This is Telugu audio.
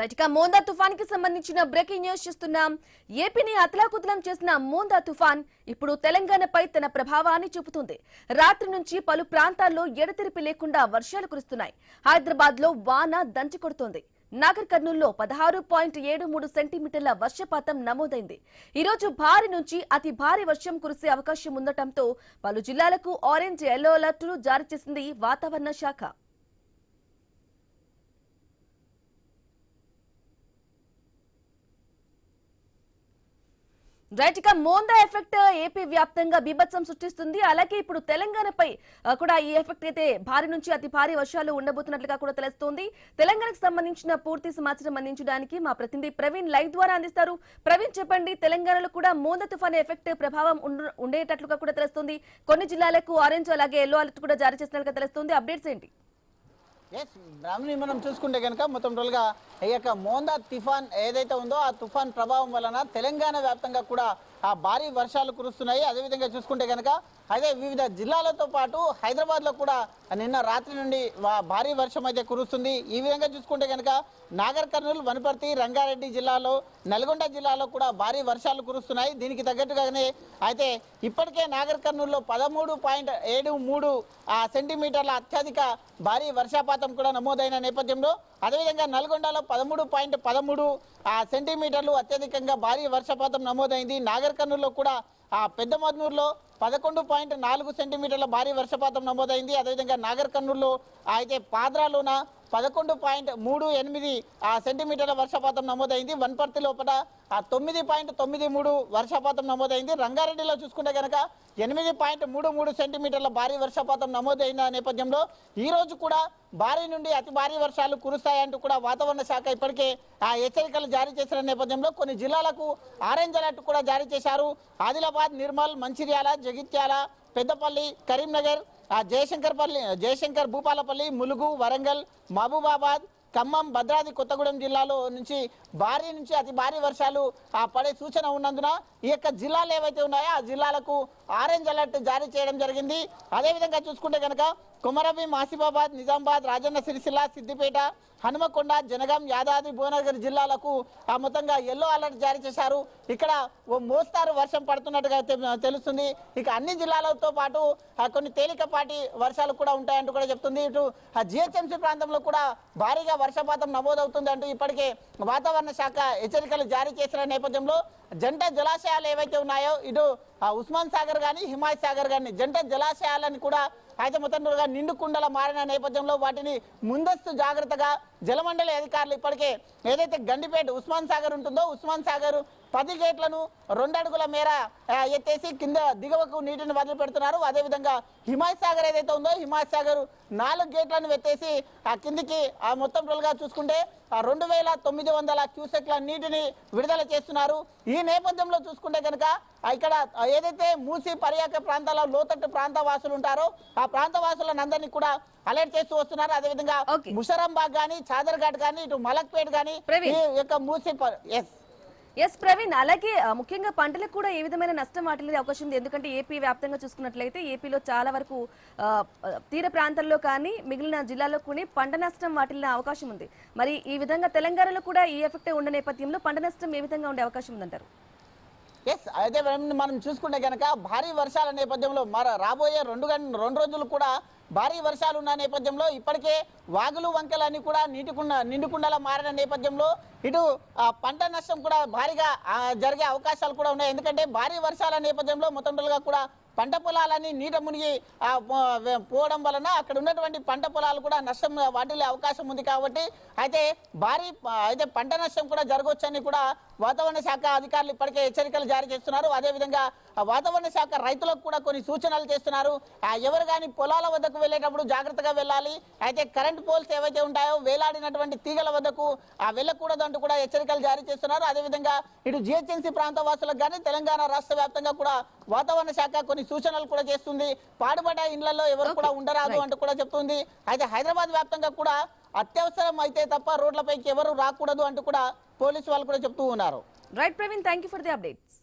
రైట్ గా మోందా తుఫాన్ కి సంబంధించిన బ్రేకింగ్ న్యూస్ చూస్తున్నాం. ఏపీని అతలాకుతలం చేసిన మోందా తుఫాన్ ఇప్పుడు తెలంగాణపై తన ప్రభావాన్ని చూపుతుంది. రాత్రి నుంచి పలు ప్రాంతాల్లో ఎడతెరిపి లేకుండా వర్షాలు కురుస్తున్నాయి. హైదరాబాద్ లో వాన దంచి కొడుతోంది. నాగర్ కర్నూల్లో 16.73 సెంటీమీటర్ల వర్షపాతం నమోదైంది. ఈ రోజు భారీ నుంచి అతి భారీ వర్షం కురిసే అవకాశం ఉండటంతో పలు జిల్లాలకు ఆరెంజ్ ఎల్లో అలర్టులు జారీ చేసింది వాతావరణ శాఖ. రైట్ గా మోందా ఎఫెక్ట్ ఏపీ వ్యాప్తంగా బీభత్సం సృష్టిస్తుంది. అలాగే ఇప్పుడు తెలంగాణపై కూడా ఈ ఎఫెక్ట్ అయితే భారీ నుంచి అతి భారీ వర్షాలు ఉండబోతున్నట్లుగా కూడా తెలుస్తోంది. తెలంగాణకు సంబంధించిన పూర్తి సమాచారం అందించడానికి మా ప్రతినిధి ప్రవీణ్ లైవ్ ద్వారా అందిస్తారు. ప్రవీణ్, చెప్పండి, తెలంగాణలో కూడా మోందా తుఫాన్ ఎఫెక్ట్ ప్రభావం ఉండేటట్లుగా కూడా తెలుస్తుంది. కొన్ని జిల్లాలకు ఆరెంజ్ అలాగే ఎల్లో అలర్ట్ కూడా జారీ చేసినట్లుగా తెలుస్తుంది. అప్డేట్స్ ఏంటి? బ్రాహ్మణి మనం చూసుకుంటే కనుక మొత్తం టోల్గా ఈ యొక్క మోందా తుఫాన్ ఏదైతే ఉందో ఆ తుఫాన్ ప్రభావం వలన తెలంగాణ వ్యాప్తంగా కూడా ఆ భారీ వర్షాలు కురుస్తున్నాయి. అదేవిధంగా చూసుకుంటే కనుక అదే వివిధ జిల్లాలతో పాటు హైదరాబాద్లో కూడా నిన్న రాత్రి నుండి భారీ వర్షం అయితే కురుస్తుంది. ఈ విధంగా చూసుకుంటే కనుక నాగర్ కర్నూలు, వనపర్తి, రంగారెడ్డి జిల్లాలో, నల్గొండ జిల్లాలో కూడా భారీ వర్షాలు కురుస్తున్నాయి. దీనికి తగ్గట్టుగానే అయితే ఇప్పటికే నాగర్ కర్నూలులో 13.73 సెంటీమీటర్ల అత్యధిక భారీ వర్షపాతం కూడా నమోదైన నేపథ్యంలో, అదేవిధంగా నల్గొండలో 13.13 సెంటీమీటర్లు అత్యధికంగా భారీ వర్షపాతం నమోదైంది. నాగర్ కర్నూలులో కూడా పెద్దమద్నూరులో 11.4 సెంటీమీటర్ల భారీ వర్షపాతం నమోదైంది. అదేవిధంగా నాగర్ కర్నూలులో అయితే పాద్రాలోన 11.38 సెంటీమీటర్ల వర్షపాతం నమోదైంది. వనపర్తి లోపల 9.93 వర్షపాతం నమోదైంది. రంగారెడ్డిలో చూసుకుంటే కనుక 8.33 సెంటీమీటర్ల భారీ వర్షపాతం నమోదైన నేపథ్యంలో ఈ రోజు కూడా భారీ నుండి అతి భారీ వర్షాలు కురుస్తాయంటూ కూడా వాతావరణ శాఖ ఇప్పటికే హెచ్చరికలు జారీ చేసిన నేపథ్యంలో కొన్ని జిల్లాలకు ఆరెంజ్ అలర్ట్ కూడా జారీ చేశారు. ఆదిలాబాద్, నిర్మల్, మంచిర్యాల, జగిత్యాల, పెద్దపల్లి, కరీంనగర్, జయశంకర్ భూపాలపల్లి, ములుగు, వరంగల్, మహబూబాబాద్, ఖమ్మం, భద్రాద్రి కొత్తగూడెం జిల్లాలో నుంచి భారీ నుంచి అతి భారీ వర్షాలు పడే సూచన ఉన్నందున ఈ యొక్క జిల్లాలు ఏవైతే ఉన్నాయో ఆ జిల్లాలకు ఆరెంజ్ అలర్ట్ జారీ చేయడం జరిగింది. అదేవిధంగా చూసుకుంటే కనుక కొమరభీం, ఆసిఫాబాద్, నిజామాబాద్, రాజన్న సిరిసిల్ల, సిద్దిపేట, హనుమకొండ, జనగాం, యాదాద్రి, భువనగిరి జిల్లాలకు మొత్తంగా ఎల్లో అలర్ట్ జారీ చేశారు. ఇక్కడ ఓ మోస్తారు వర్షం పడుతున్నట్టుగా తెలుస్తుంది. ఇక అన్ని జిల్లాలతో పాటు కొన్ని తేలికపాటి వర్షాలు కూడా ఉంటాయంటూ కూడా చెప్తుంది. ఇటు జిహెచ్ఎంసీ ప్రాంతంలో కూడా భారీగా వర్షపాతం నమోదవుతుంది అంటూ ఇప్పటికే వాతావరణ శాఖ హెచ్చరికలు జారీ చేసిన నేపథ్యంలో జంట జలాశయాలు ఏవైతే ఉన్నాయో ఇటు ఉస్మాన్ సాగర్ కానీ, హిమాయత్ సాగర్ కానీ జంట జలాశయాలని కూడా అయితే మొత్తంగా నిండు కుండల మారిన నేపథ్యంలో వాటిని ముందస్తు జాగ్రత్తగా జలమండలి అధికారులు ఇప్పటికే ఏదైతే గండిపేట ఉస్మాన్ సాగర్ ఉంటుందో ఉస్మాన్ సాగర్ 10 గేట్లను 2 అడుగుల మేర ఎత్తేసి కింద దిగువకు నీటిని వదిలిపెడుతున్నారు. అదేవిధంగా హిమాయత్ సాగర్ ఏదైతే ఉందో హిమాయత్ సాగర్ 4 గేట్లను ఎత్తేసి కిందికి మొత్తం టోల్గా చూసుకుంటే 2900 క్యూసెక్ల నీటిని విడుదల చేస్తున్నారు. ఈ నేపథ్యంలో చూసుకుంటే కనుక ఇక్కడ ఏదైతే మూసి పర్యాక ప్రాంతాల్లో లోతట్టు ప్రాంత వాసులు ఉంటారో ఆ ప్రాంత వాసులందరినీ కూడా అలర్ట్ చేస్తూ వస్తున్నారు. అదేవిధంగా ముషరంబాగ్ కానీ, చాదర్ఘాట్ కానీ, ఇటు మలక్పేట్ కానీ ఈ యొక్క మూసి ఎస్ ప్రవీణ్, అలాగే ముఖ్యంగా పంటలకు కూడా ఏ విధమైన నష్టం వాటిల్లే అవకాశం ఉంది. ఎందుకంటే ఏపీ వ్యాప్తంగా చూసుకున్నట్లయితే ఏపీలో చాలా వరకు తీర ప్రాంతాల్లో కానీ మిగిలిన జిల్లాల్లో కూడా పంట నష్టం వాటిల్లే అవకాశం ఉంది. మరి ఈ విధంగా తెలంగాణలో కూడా ఈ ఎఫెక్ట్ ఉన్న నేపథ్యంలో పంట నష్టం ఏ విధంగా ఉండే అవకాశం ఉందంటారు? అయితే మనం చూసుకుంటే కనుక భారీ వర్షాల నేపథ్యంలో రాబోయే 2 రోజులు కూడా భారీ వర్షాలు ఉన్న నేపథ్యంలో ఇప్పటికే వాగులు, వంకలన్నీ కూడా నిండుకుండలా మారిన నేపథ్యంలో ఇటు పంట నష్టం కూడా భారీగా జరిగే అవకాశాలు కూడా ఉన్నాయి. ఎందుకంటే భారీ వర్షాల నేపథ్యంలో మొత్తంగా కూడా పంట పొలాలన్నీ నీట మునిగి పోవడం వలన అక్కడ ఉన్నటువంటి పంట పొలాలు కూడా నష్టం వాటిల్లే అవకాశం ఉంది. కాబట్టి అయితే పంట నష్టం కూడా జరగవచ్చని కూడా వాతావరణ శాఖ అధికారులు ఇప్పటికే హెచ్చరికలు జారీ చేస్తున్నారు. అదేవిధంగా వాతావరణ శాఖ రైతులకు కూడా కొన్ని సూచనలు చేస్తున్నారు. ఎవరు కానీ పొలాల వద్దకు వెళ్ళేటప్పుడు జాగ్రత్తగా వెళ్ళాలి. అయితే కరెంట్ పోల్స్ ఏవైతే ఉంటాయో వేలాడినటువంటి తీగల వద్దకు వెళ్ళకూడదు అంటూ కూడా హెచ్చరికలు జారీ చేస్తున్నారు. అదేవిధంగా ఇటు జిహెచ్ఎంసీ ప్రాంత వాసులకు కానీ తెలంగాణ రాష్ట్ర వ్యాప్తంగా కూడా వాతావరణ శాఖ కొన్ని సూచనలు కూడా చేస్తుంది. పాడుబడ్డ ఇళ్లలో ఎవరు కూడా ఉండరాదు అంటూ కూడా చెప్తుంది. అయితే హైదరాబాద్ వ్యాప్తంగా కూడా అత్యవసరం అయితే తప్ప రోడ్లపైకి ఎవరు రాకూడదు అంటూ కూడా పోలీసు వాళ్ళు కూడా చెప్తూ ఉన్నారు. Right Praveen, thank you for the updates.